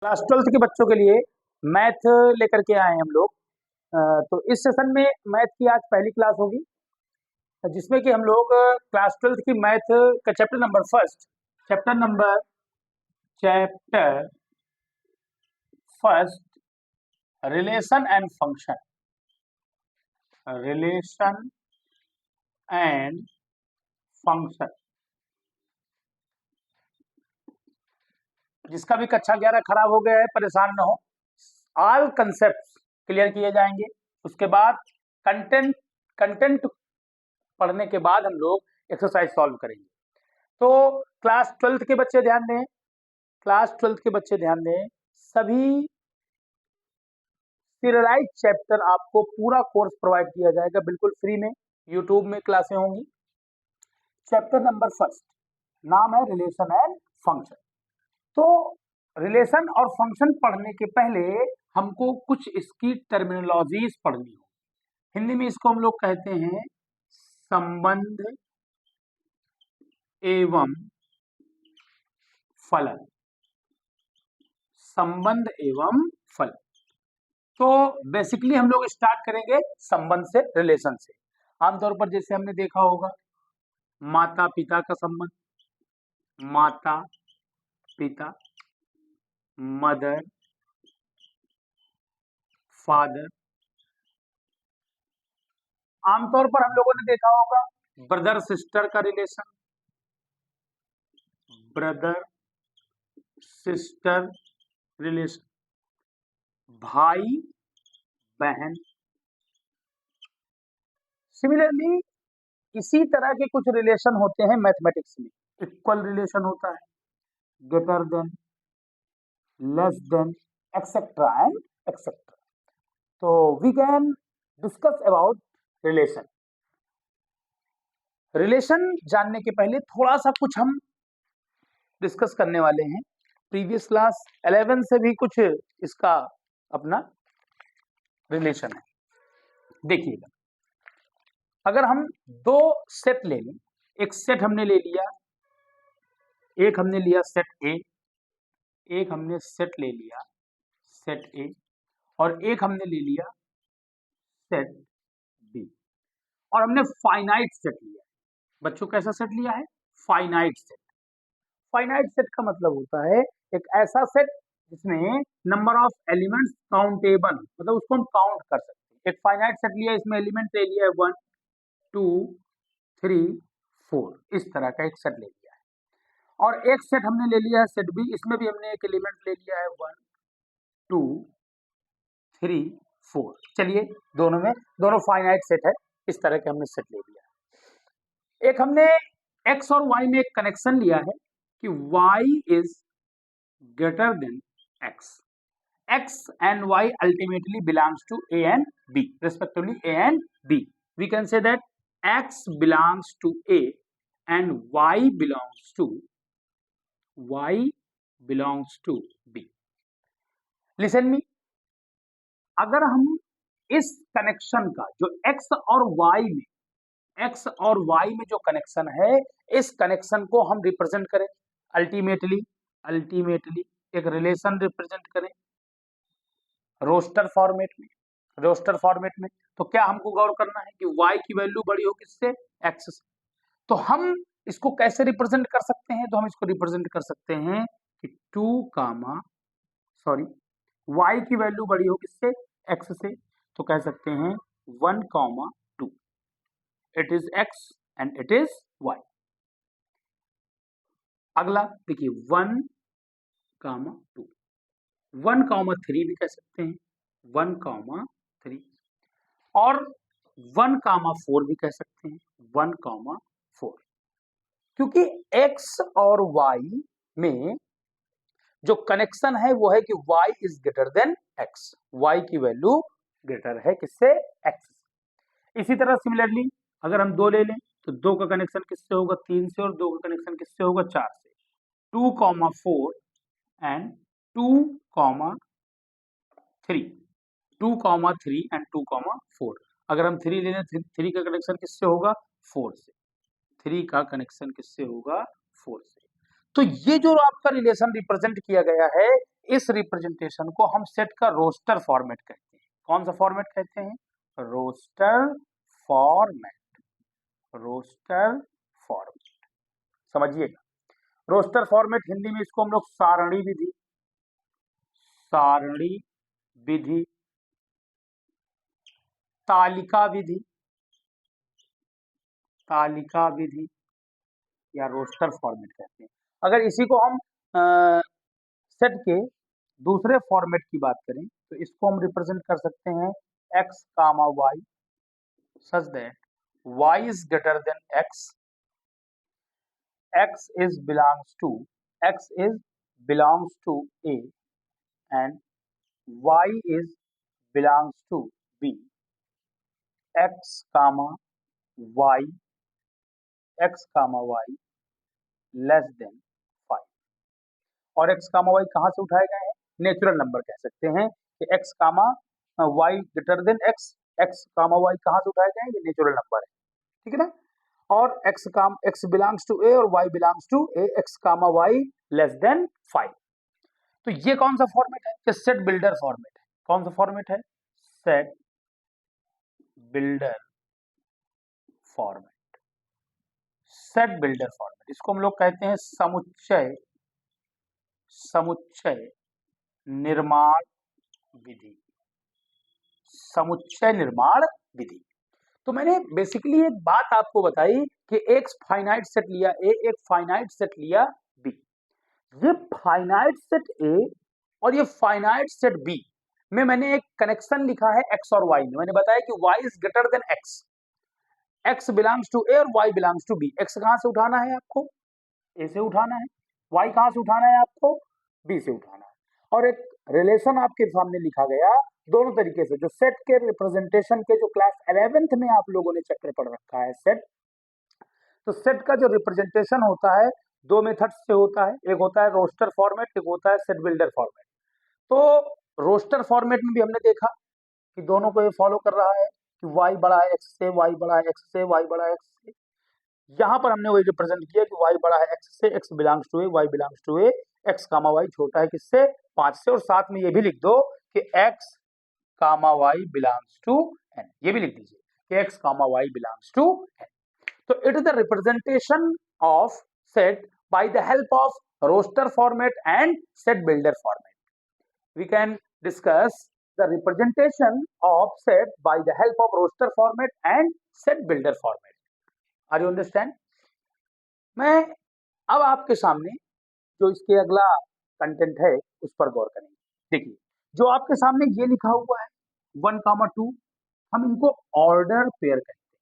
Class 12th के बच्चों के लिए मैथ लेकर के आए हैं हम लोग। तो इस सेशन में मैथ की आज पहली क्लास होगी, जिसमें कि हम लोग क्लास 12th की मैथ का chapter first relation and function, जिसका भी कक्षा 11 खराब हो गया है, परेशान न हो। ऑल कंसेप्ट क्लियर किए जाएंगे। उसके बाद कंटेंट पढ़ने के बाद हम लोग एक्सरसाइज सॉल्व करेंगे। तो क्लास 12th के बच्चे ध्यान दें, सभी सीरियलाइज चैप्टर आपको पूरा कोर्स प्रोवाइड किया जाएगा बिल्कुल फ्री में। यूट्यूब में क्लासें होंगी। चैप्टर नंबर फर्स्ट नाम है रिलेशन एंड फंक्शन। तो रिलेशन और फंक्शन पढ़ने के पहले हमको कुछ इसकी टर्मिनोलॉजीज पढ़नी हो। हिंदी में इसको हम लोग कहते हैं संबंध एवं फलन। संबंध एवं फलन। तो बेसिकली हम लोग स्टार्ट करेंगे संबंध से, रिलेशन से। आमतौर पर जैसे हमने देखा होगा माता पिता का संबंध, माता पिता, मदर फादर। आमतौर पर हम लोगों ने देखा होगा ब्रदर सिस्टर का रिलेशन, ब्रदर सिस्टर रिलेशन, भाई बहन। सिमिलरली इसी तरह के कुछ रिलेशन होते हैं मैथमेटिक्स में। इक्वल रिलेशन होता है, greater than, less than, etcetera and etcetera. तो we can discuss about relation. Relation जानने के पहले थोड़ा सा कुछ हम डिस्कस करने वाले हैं। प्रीवियस क्लास 11 से भी कुछ इसका अपना रिलेशन है। देखिएगा, अगर हम दो सेट ले लें, एक सेट हमने ले लिया, एक हमने लिया सेट ए, एक हमने सेट ले लिया सेट ए, और एक हमने ले लिया सेट बी, और हमने फाइनाइट सेट लिया। बच्चों कैसा सेट लिया है? Finite set. फाइनाइट सेट का मतलब होता है एक ऐसा सेट जिसमें नंबर ऑफ एलिमेंट्स काउंटेबल, मतलब उसको हम काउंट कर सकते हैं। एक फाइनाइट सेट लिया, इसमें एलिमेंट ले लिया है 1 2 3 4, इस तरह का एक सेट ले लिया है। और एक सेट हमने ले लिया है सेट बी, इसमें भी हमने एक एलिमेंट ले लिया है 1 2 3 4। चलिए, दोनों फाइनाइट सेट है, इस तरह के हमने सेट ले लिया। एक हमने एक्स और वाई में एक कनेक्शन लिया है कि y is greater than x. X and y ultimately belongs to A and B, respectively A and B. We can say that x belongs to A and y belongs to B. Listen me. अगर हम इस connection का जो x और y में जो connection है, इस कनेक्शन को हम रिप्रेजेंट करें अल्टीमेटली एक रिलेशन रिप्रेजेंट करें रोस्टर फॉर्मेट में। तो क्या हमको गौर करना है कि y की वैल्यू बड़ी हो किससे? x से। तो हम इसको कैसे रिप्रेजेंट कर सकते हैं? तो हम इसको रिप्रेजेंट कर सकते हैं कि y की वैल्यू बड़ी हो किससे? x से। तो कह सकते हैं 1, 2, it is x and it is y। अगला देखिए 1, 2, 1, 3 भी कह सकते हैं, 1, 3, और 1, 4 भी कह सकते हैं, 1, 4। क्योंकि x और y में जो कनेक्शन है वो है कि y is greater than x, y की वैल्यू ग्रेटर है किससे? x। इसी तरह सिमिलरली अगर हम 2 ले लें तो 2 का कनेक्शन किससे होगा? 3 से, और 2 का कनेक्शन किससे होगा? 4 से। 2, 4 एंड 2, 3, 2, 3 एंड 2, 4। अगर हम 3 ले लें, 3 का कनेक्शन किससे होगा? 4 से। 3 का कनेक्शन किससे होगा? 4 से। तो ये जो आपका रिलेशन रिप्रेजेंट किया गया है, इस रिप्रेजेंटेशन को हम सेट का रोस्टर फॉर्मेट कहते हैं। कौन सा फॉर्मेट कहते हैं? Roster format. रोस्टर फॉर्मेट समझिएगा। रोस्टर फॉर्मेट हिंदी में इसको हम लोग सारणी विधि, सारणी विधि, तालिका विधि, तालिका विधि या रोस्टर फॉर्मेट कहते हैं। अगर इसी को हम सेट के दूसरे फॉर्मेट की बात करें तो इसको हम रिप्रेजेंट कर सकते हैं x, y such that y is greater than x, x is belongs to a and y is belongs to b, x y less than 5। और x y कहाँ से उठाए गए हैं? नेचुरल नंबर कह सकते हैं कि x y greater than x, x y कहाँ से उठाए गए हैं? ये नेचुरल नंबर है, ठीक है ना। और x बिलोंग्स टू a और y belongs to a, x y less than 5। तो ये कौन सा फॉर्मेट है? ये सेट बिल्डर फॉर्मेट है। कौन सा फॉर्मेट है? Set builder format. Set builder format, इसको हम लोग कहते हैं समुच्चय निर्माण विधि। समुच्चय निर्माण विधि। तो मैंने बेसिकली एक बात आपको बताई कि एक फाइनाइट सेट लिया ए, एक फाइनाइट सेट लिया बी। ये फाइनाइट सेट ए और ये फाइनाइट सेट बी में मैंने एक कनेक्शन लिखा है x और y में। मैंने बताया कि y is greater than x, x belongs to A और y belongs to B. x कहां से उठाना है आपको? ए से उठाना है। y कहां से उठाना है आपको? बी से उठाना है। और एक रिलेशन आपके सामने लिखा गया दोनों तरीके से, जो सेट के रिप्रेजेंटेशन के जो क्लास 11th में आप लोगों ने चैप्टर पढ़ रखा है सेट। तो सेट का जो रिप्रेजेंटेशन होता है दो मेथड से होता है, एक होता है रोस्टर फॉर्मेट, एक होता है सेट बिल्डर फॉर्मेट। तो रोस्टर फॉर्मेट में भी हमने देखा कि दोनों को ये फॉलो कर रहा है कि y बड़ा है x से, y बड़ा है x से, y बड़ा है x से। यहां पर हमने वही रिप्रेजेंट किया कि y बड़ा है x से, x belongs to a, y belongs to a, x y छोटा है किससे? 5 से। और साथ में ये भी लिख दो कि x y belongs to n, ये भी लिख दीजिए कि x y belongs to n। तो it is the representation of set by the help of roster format and set builder format. We can discuss the representation of set by the help of roster format and set builder format. Are you understand? मैं अब आपके सामने जो इसके अगला content है उस पर गौर करेंगे। देखिए, जो आपके सामने ये लिखा हुआ है 1, 2, हम इनको ऑर्डर पेयर कहते हैं।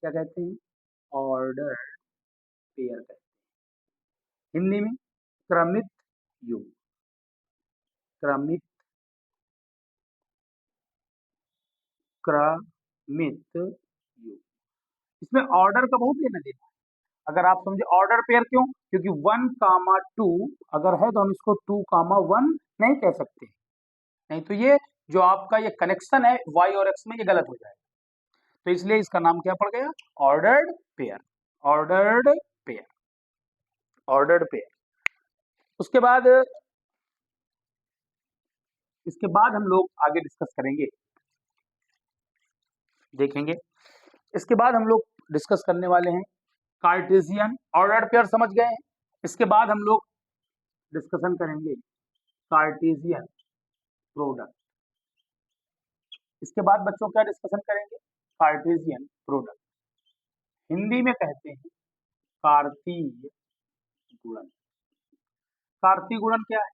क्या कहते हैं? ऑर्डर पेयर कहते हैं। हिंदी में क्रमित युग, क्रमित युग। इसमें ऑर्डर का बहुत लेना देना है। अगर आप समझे ऑर्डर पेयर क्यों? क्योंकि 1, 2 अगर है तो हम इसको 2, 1 नहीं कह सकते, नहीं तो ये जो आपका ये कनेक्शन है y और x में ये गलत हो जाएगा। तो इसलिए इसका नाम क्या पड़ गया? Ordered pair. Ordered pair, ordered pair. उसके बाद इसके बाद हम लोग आगे डिस्कस करेंगे, देखेंगे। इसके बाद हम लोग डिस्कस करने वाले हैं कार्टेशियन ऑर्डर्ड पेयर, समझ गए हैं। इसके बाद हम लोग डिस्कशन करेंगे कार्टेशियन प्रोडक्ट। इसके बाद बच्चों क्या डिस्कशन करेंगे? Cartesian product. हिंदी में कहते हैं कार्तीय गुणन। कार्तीय गुणन क्या है?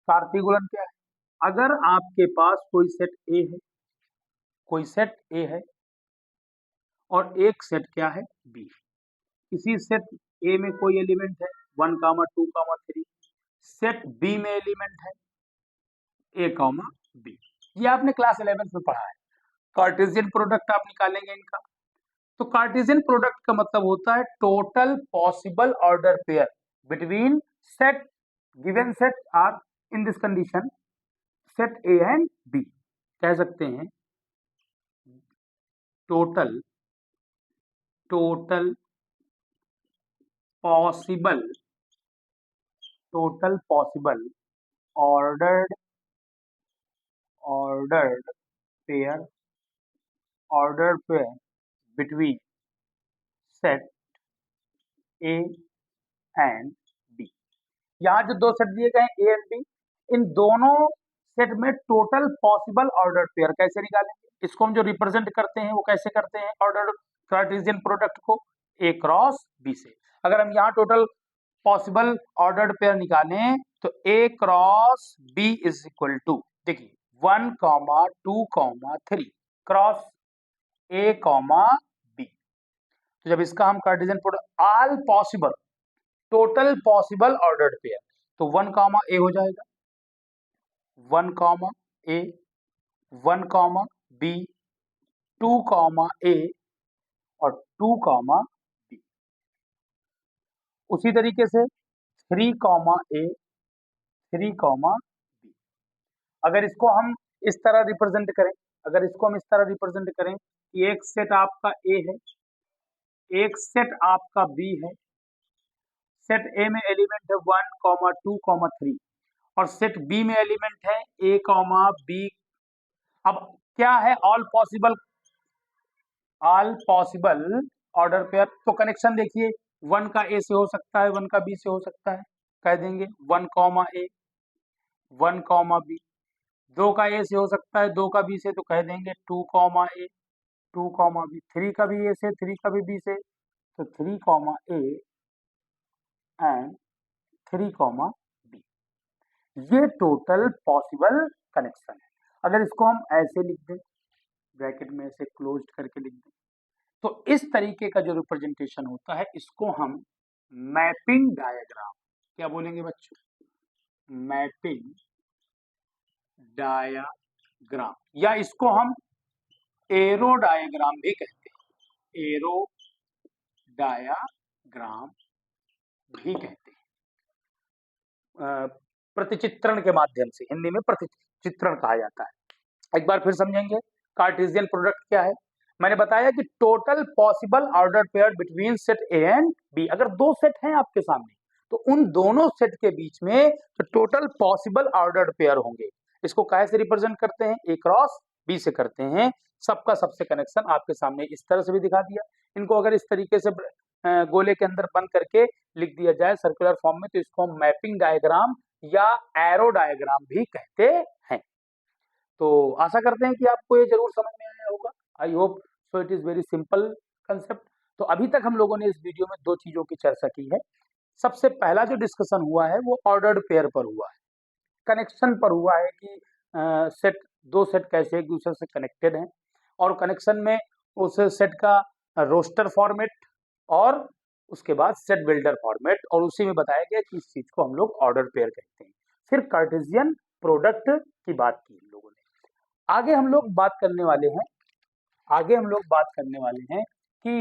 कार्तीय गुणन क्या है? अगर आपके पास कोई सेट ए है, कोई सेट ए है और एक सेट क्या है? बी। किसी सेट ए में कोई एलिमेंट है 1, 2, 3, सेट बी में एलिमेंट है ए, बी। ये आपने क्लास 11 में पढ़ा है। कार्टेशियन प्रोडक्ट आप निकालेंगे इनका। तो कार्टेशियन प्रोडक्ट का मतलब होता है total possible order pair between set, given set are in this condition set A and B. कह सकते हैं total possible total possible ordered pair between set A and B। यहाँ जो दो सेट दिए गए हैं A एंड B, इन दोनों सेट में टोटल पॉसिबल ऑर्डर्ड पेयर कैसे निकालेंगे? इसको हम जो रिप्रेजेंट करते हैं वो कैसे करते हैं ऑर्डर्ड कार्टेशियन प्रोडक्ट को? A क्रॉस B से। अगर हम यहाँ टोटल पॉसिबल ऑर्डर्ड पेयर निकालें तो A cross B is equal to, देखिए 1, 2, 3 क्रॉस A, B। तो जब इसका हम Cartesian product all possible total possible ordered pair, तो 1, A हो जाएगा, 1, A, 1, B, 2, A और 2, B। उसी तरीके से 3, A, 3, B। अगर इसको हम इस तरह रिप्रेजेंट करें, कि एक सेट आपका A है, एक सेट आपका B है, सेट A में एलिमेंट है 1, 2, 3 और सेट B में एलिमेंट है A, B। अब क्या है ऑल पॉसिबल ऑर्डर पेयर? तो कनेक्शन देखिए, 1 का A से हो सकता है, 1 का B से हो सकता है, कह देंगे 1, A, 1, B। 2 का A से हो सकता है, 2 का B से, तो कह देंगे 2, A, 2, B। 3 का भी A से, 3 का भी B से, तो 3, A एंड 3, B। ये टोटल पॉसिबल कनेक्शन है। अगर इसको हम ऐसे लिख दें, ब्रैकेट में ऐसे क्लोज करके लिख दें, तो इस तरीके का जो रिप्रेजेंटेशन होता है इसको हम मैपिंग डायग्राम, क्या बोलेंगे बच्चों? मैपिंग डायग्राम, या इसको हम एरो डायग्राम भी कहते हैं, एरो डायग्राम भी कहते हैं। प्रतिचित्रण के माध्यम से, हिंदी में प्रतिचित्रण कहा जाता है। एक बार फिर समझेंगे कार्टेशियन प्रोडक्ट क्या है। मैंने बताया कि total possible order pair between set A and B. अगर दो सेट हैं आपके सामने तो उन दोनों सेट के बीच में तो टोटल पॉसिबल ऑर्डर्ड पेयर होंगे। इसको कैसे रिप्रेजेंट करते हैं? ए क्रॉस बी से करते हैं। सबका सबसे कनेक्शन आपके सामने इस तरह से भी दिखा दिया। इनको अगर इस तरीके से गोले के अंदर बंद करके लिख दिया जाए सर्कुलर फॉर्म में, तो इसको हम मैपिंग डायग्राम या एरो डायग्राम भी कहते हैं। तो आशा करते हैं कि आपको ये जरूर समझ में आया होगा। I hope so, it is very simple concept. तो अभी तक हम लोगों ने इस वीडियो में दो चीजों की चर्चा की है। सबसे पहला जो डिस्कशन हुआ है वो ऑर्डर्ड पेयर पर हुआ है, कनेक्शन पर हुआ है कि सेट, दो सेट कैसे एक दूसरे से कनेक्टेड हैं, और कनेक्शन में उस सेट का रोस्टर फॉर्मेट और उसके बाद सेट बिल्डर फॉर्मेट, और उसी में बताया गया कि इस चीज को हम लोग ऑर्डर पेयर कहते हैं। फिर कार्टेशियन प्रोडक्ट की बात की हम लोगों ने। आगे हम लोग बात करने वाले हैं कि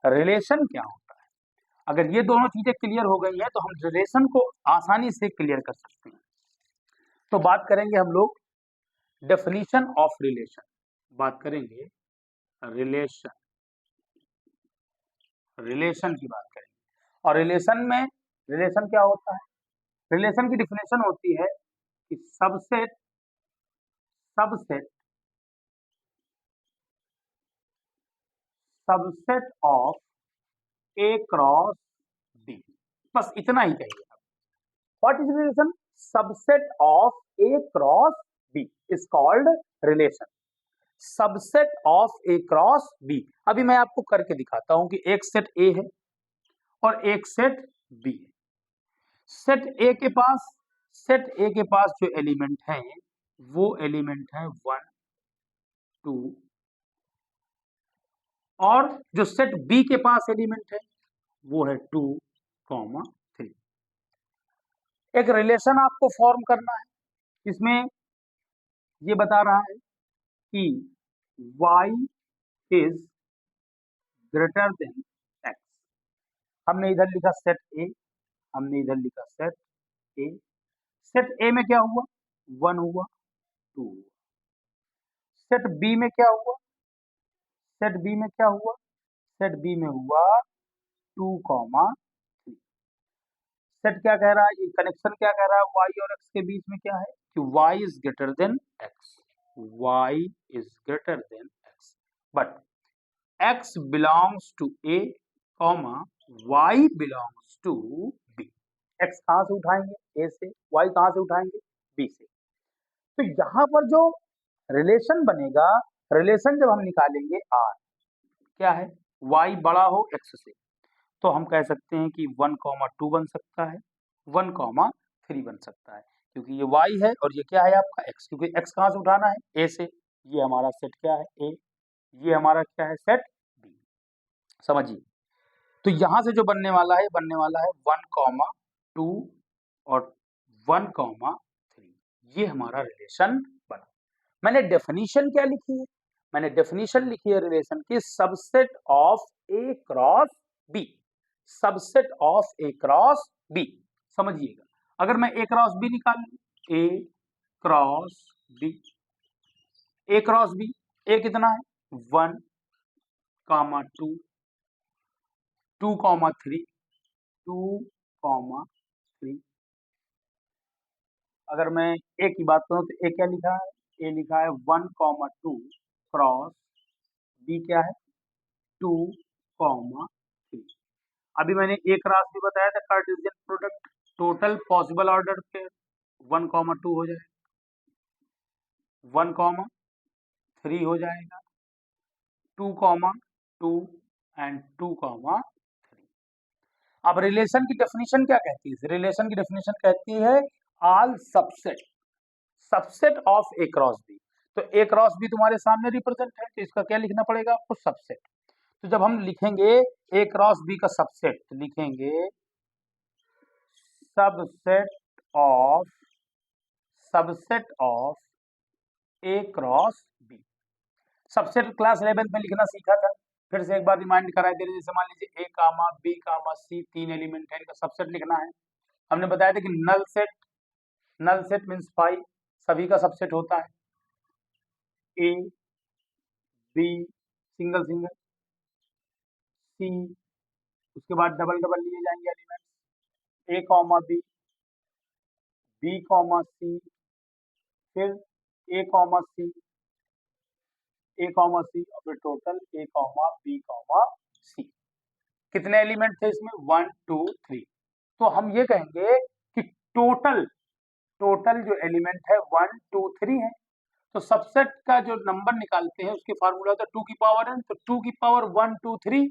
रिलेशन क्या होता है। अगर ये दोनों चीजें क्लियर हो गई है तो हम रिलेशन को आसानी से क्लियर कर सकते हैं। तो बात करेंगे हम लोग डेफिनेशन ऑफ रिलेशन, बात करेंगे रिलेशन की बात करेंगे। और रिलेशन क्या होता है? रिलेशन की डिफिनेशन होती है कि subset of A cross B, बस इतना ही कहिए। What is relation? Subset of A cross B is called relation. Subset of A cross B. अभी मैं आपको करके दिखाता हूं कि एक सेट ए है और एक सेट बी है। सेट ए के पास जो एलिमेंट है वो एलिमेंट है 1, 2, और जो सेट बी के पास एलिमेंट है वो है 2, 3। एक रिलेशन आपको फॉर्म करना है, इसमें ये बता रहा है कि y is greater than x। हमने इधर लिखा सेट ए, हमने इधर लिखा सेट ए। सेट ए में क्या हुआ? 1 हुआ, 2 हुआ। सेट बी में क्या हुआ? सेट बी में हुआ 2, 3। सेट क्या कह रहा है, ये कनेक्शन क्या कह रहा है, y और x के बीच में क्या है कि y is greater than x, y is greater than x, but x belongs to a, y belongs to b। x कहां से उठाएंगे, a से, y कहां से उठाएंगे, b से। तो यहां पर जो रिलेशन बनेगा, रिलेशन जब हम निकालेंगे r, क्या है, y बड़ा हो x से, तो हम कह सकते हैं कि 1,2 बन सकता है, 1,3 बन सकता है, क्योंकि ये y है और ये क्या है आपका x, क्योंकि x कहां से उठाना है, a से। ये हमारा सेट क्या है, a, ये हमारा क्या है, सेट b। समझिए, तो यहां से जो बनने वाला है 1,2 और 1,3, ये हमारा रिलेशन बना। मैंने डेफिनेशन क्या लिखी है, मैंने डेफिनेशन लिखी है रिलेशन की, subset of A cross B, subset of A cross B. समझिएगा, अगर मैं ए क्रॉस बी निकाल लूं, A cross B, A cross B, A कितना है 1,2, 2,3, 2,3। अगर मैं ए की बात करूं तो ए क्या लिखा है, ए लिखा है 1,2 क्रॉस बी क्या है 2,3। अभी मैंने एक क्रॉस भी बताया था, Cartesian product, total possible order पे 1,2 हो जाएगा, 1,3 हो जाएगा, 2,2 एंड 2,3। अब रिलेशन की डेफिनेशन क्या कहती है, रिलेशन की डेफिनेशन कहती है all subset, subset of A cross B. तो ए क्रॉस बी तुम्हारे सामने रिप्रेजेंट है, तो इसका क्या लिखना पड़ेगा आपको, सबसेट। तो जब हम लिखेंगे ए क्रॉस बी का सबसेट, तो लिखेंगे subset of A cross B. Subset class 11 में लिखना सीखा था, फिर से एक बार रिमाइंड कराए दे रहे, जैसे मान लीजिए ए कामा बी कामा सी, 3 एलिमेंट है, इनका सबसेट लिखना है। हमने बताया था कि नल सेट मीन्स 5, सभी का सबसेट होता है, ए बी सिंगल सिंगल, सी, उसके बाद डबल डबल लिए जाएंगे एलिमेंट, ए कॉमा बी कॉमा सी, फिर ए कॉमा सी, ए कॉमा सी, और फिर total A comma B comma सी। कितने एलिमेंट थे इसमें, 1 2 3। तो हम ये कहेंगे कि टोटल टोटल जो एलिमेंट है 1 2 3 है। तो सबसेट का जो नंबर निकालते हैं उसकी फार्मूला होता है 2 की पावर n, तो 2 की पावर 1 2 3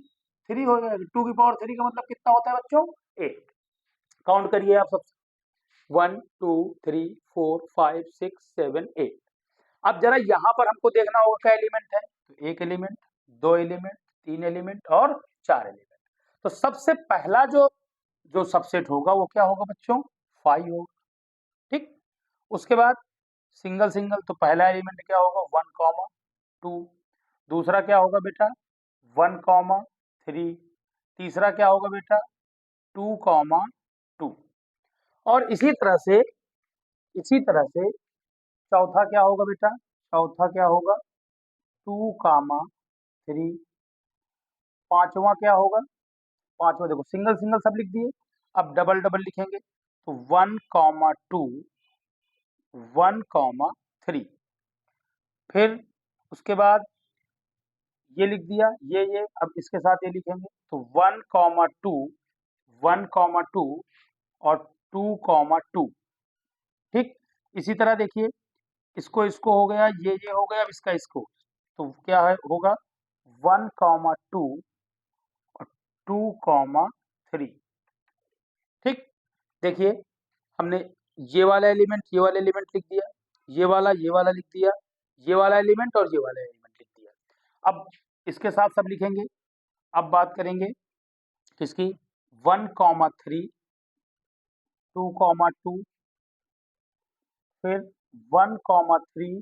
3 हो जाएगा। 2 की पावर 3 का मतलब कितना होता है बच्चों, 8। काउंट करिए आप सब, 1 2 3 4 5 6 7 8। अब जरा यहाँ पर हमको देखना होगा क्या एलिमेंट है, तो 1 एलिमेंट, 2 एलिमेंट, 3 एलिमेंट और 4 एलिमेंट। तो सबसे पहला जो जो सबसेट होगा वो क्या होगा बच्चों, 5 होगा, ठीक। उसके बाद सिंगल सिंगल, तो पहला एलिमेंट क्या होगा 1,2, दूसरा क्या होगा बेटा 1,3, तीसरा क्या होगा बेटा 2,2, और इसी तरह से चौथा क्या होगा बेटा, चौथा क्या होगा 2,3, पांचवा क्या होगा, पांचवा देखो सिंगल सिंगल सब लिख दिए, अब डबल डबल लिखेंगे, तो 1,2 1,3, फिर उसके बाद ये लिख दिया, ये अब इसके साथ ये लिखेंगे, तो 1,2 1,2 और 2,2, ठीक। इसी तरह देखिए, इसको इसको हो गया, ये हो गया, अब इसका इसको, तो क्या है होगा 1,2 और 2,3, ठीक। देखिए, हमने ये वाला एलिमेंट लिख दिया, ये वाला लिख दिया, ये वाला एलिमेंट और ये वाला एलिमेंट लिख दिया। अब इसके साथ सब लिखेंगे। अब बात करेंगे किसकी, 1,3 2,2, फिर 1,3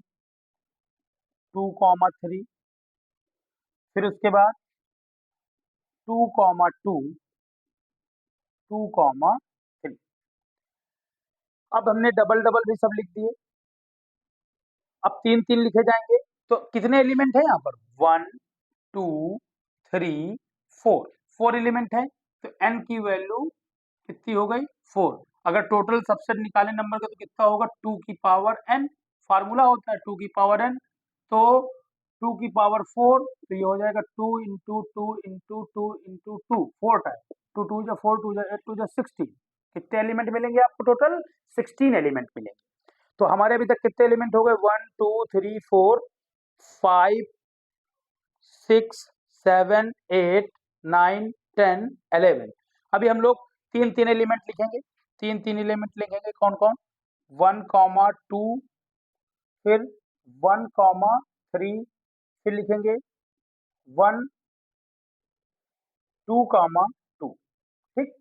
2,3, फिर उसके बाद 2,2 2,3। अब हमने डबल डबल भी सब लिख दिए, अब 3 3 लिखे जाएंगे, तो कितने एलिमेंट है यहाँ पर 1 2 3 4 एलिमेंट है, तो n की वैल्यू कितनी हो गई 4। अगर टोटल सबसे निकाले नंबर का तो कितना होगा 2 की पावर n, फार्मूला होता है 2 की पावर n, तो 2 की पावर 4, तो ये हो जाएगा 2 इंटू 2 इंटू 2 इंटू 2, 4 टाइम, 2 2 जा 4, 2 जा 8, 2 जा 16। कितने एलिमेंट मिलेंगे आपको टोटल 16 एलिमेंट मिलेंगे। तो हमारे अभी तक कितने एलिमेंट हो गए 1 2 3 4 5 6 7 8 9 10 11। अभी हम लोग तीन तीन एलिमेंट लिखेंगे, तीन तीन एलिमेंट लिखेंगे। कौन कौन? 1, 2, फिर 1, 3, फिर लिखेंगे 1 2, 2। ठीक।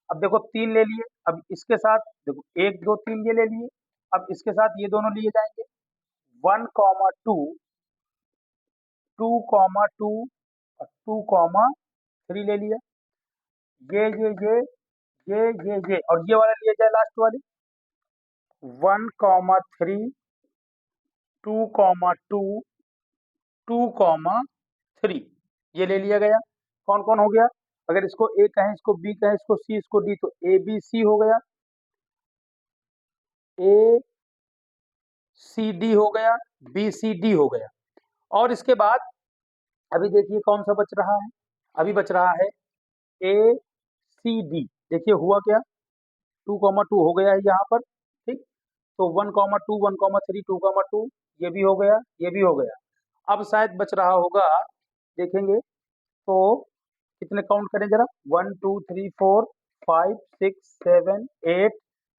अब देखो तीन ले लिए, अब इसके साथ देखो 1 2 3 ये ले लिए, अब इसके साथ ये दोनों लिए जाएंगे 1, 2, 2, 2 और 2, 3 ले लिया। ये और ये वाला लिया जाए लास्ट वाले 1, 3, 2, 2, 3, ये ले लिया गया। कौन कौन हो गया? अगर इसको ए कहें, इसको बी कहें, इसको सी, इसको डी, तो ए बी सी हो गया, ए सी डी हो गया, बी सी डी हो गया। और इसके बाद अभी देखिए कौन सा बच रहा है, अभी बच रहा है ए सी डी। देखिए हुआ क्या, 2, 2 हो गया है यहाँ पर। ठीक। तो 1, 2, 1, 3, 2, 2, ये भी हो गया, ये भी हो गया। अब शायद बच रहा होगा, देखेंगे तो कितने काउंट करें जरा, 1 2 3 4 5 6 7 8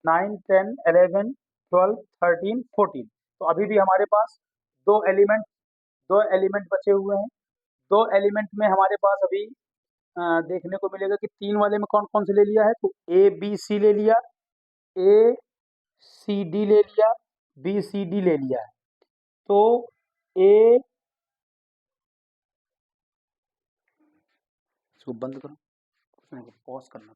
9 10 11 12 13 14। तो अभी भी हमारे पास दो एलिमेंट दो एलिमेंट बचे हुए हैं। दो एलिमेंट में हमारे पास अभी देखने को मिलेगा कि तीन वाले में कौन कौन से ले लिया है, तो ए बी सी ले लिया, ए सी डी ले लिया, बी सी डी ले लिया है। तो ए, इसको बंद करो, पॉज करना।